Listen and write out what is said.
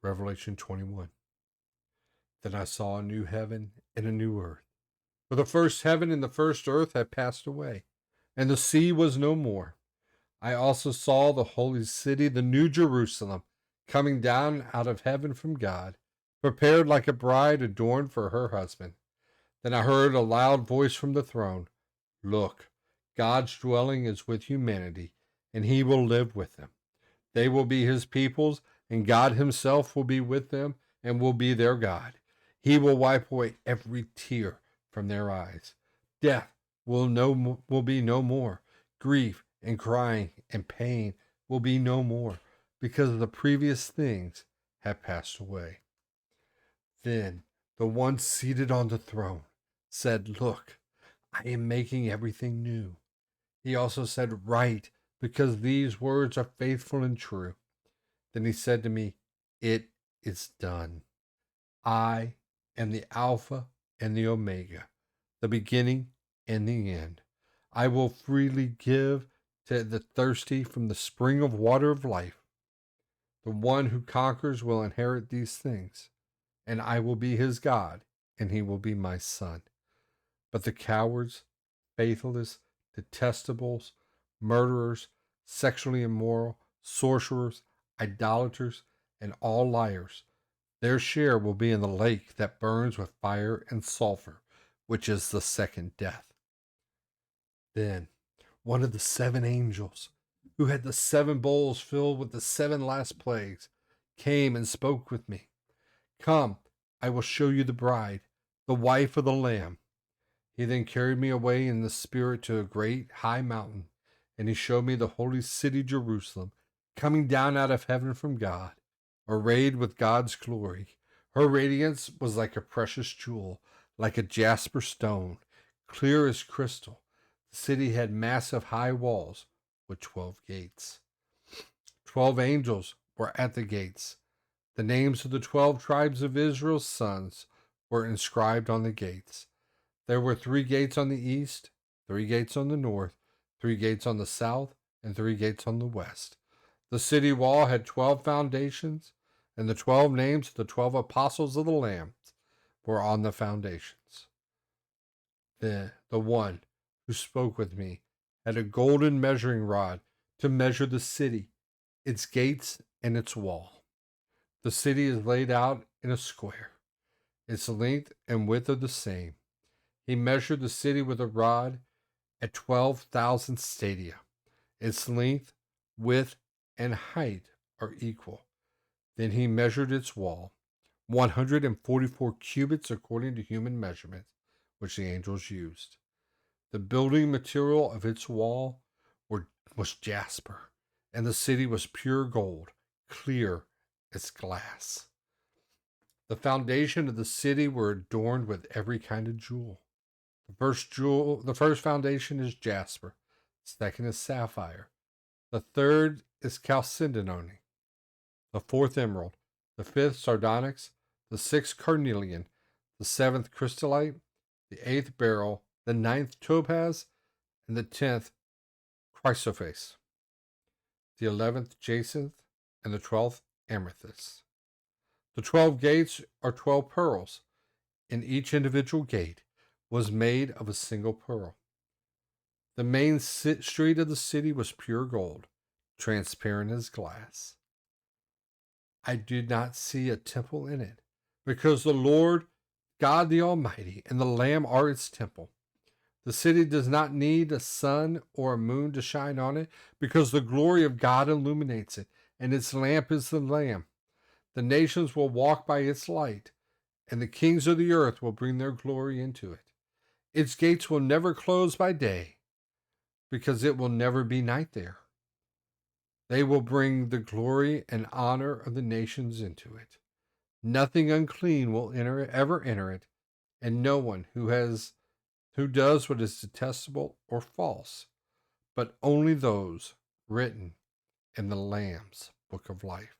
Revelation 21. Then I saw a new heaven and a new earth. For the first heaven and the first earth had passed away, and the sea was no more. I also saw the holy city, the new Jerusalem, coming down out of heaven from God, prepared like a bride adorned for her husband. Then I heard a loud voice from the throne. Look, God's dwelling is with humanity, and he will live with them. They will be his peoples, and God himself will be with them and will be their God. He will wipe away every tear from their eyes. Death will be no more. Grief and crying and pain will be no more, because the previous things have passed away. Then the one seated on the throne said, Look, I am making everything new. He also said, Write, because these words are faithful and true. Then he said to me, It is done. I am the Alpha and the Omega, the beginning and the end. I will freely give to the thirsty from the spring of water of life. The one who conquers will inherit these things, and I will be his God, and he will be my son. But the cowards, faithless, detestables, murderers, sexually immoral, sorcerers, idolaters, and all liars, their share will be in the lake that burns with fire and sulfur, which is the second death. Then one of the seven angels, who had the seven bowls filled with the seven last plagues, came and spoke with me. Come, I will show you the bride, the wife of the Lamb. He then carried me away in the spirit to a great high mountain, and he showed me the holy city Jerusalem, coming down out of heaven from God, arrayed with God's glory. Her radiance was like a precious jewel, like a jasper stone, clear as crystal. The city had massive high walls with 12 gates. 12 angels were at the gates. The names of the 12 tribes of Israel's sons were inscribed on the gates. There were 3 gates on the east, 3 gates on the north, 3 gates on the south, and 3 gates on the west. The city wall had 12 foundations, and the 12 names of the 12 apostles of the Lamb were on the foundations. The one who spoke with me had a golden measuring rod to measure the city, its gates, and its wall. The city is laid out in a square. Its length and width are the same. He measured the city with a rod at 12,000 stadia. Its length, width, and height are equal. Then he measured its wall, 144 cubits according to human measurements, which the angels used. The building material of its wall was jasper, and the city was pure gold, clear as glass. The foundation of the city were adorned with every kind of jewel. The first foundation is jasper. The second is sapphire. The third is chalcedony. The fourth emerald. The fifth sardonyx. The sixth carnelian. The seventh chrysolite. The eighth beryl. The ninth topaz. And the 10th chrysoprase. The 11th jacinth. And the 12th amethyst. The 12 gates are 12 pearls, and each individual gate was made of a single pearl. The main street of the city was pure gold, transparent as glass. I did not see a temple in it, because the Lord, God the Almighty, and the Lamb are its temple. The city does not need a sun or a moon to shine on it, because the glory of God illuminates it, and its lamp is the Lamb. The nations will walk by its light, and the kings of the earth will bring their glory into it. Its gates will never close by day, because it will never be night there. They will bring the glory and honor of the nations into it. Nothing unclean will ever enter it, and no one who does what is detestable or false, but only those written in the Lamb's book of life.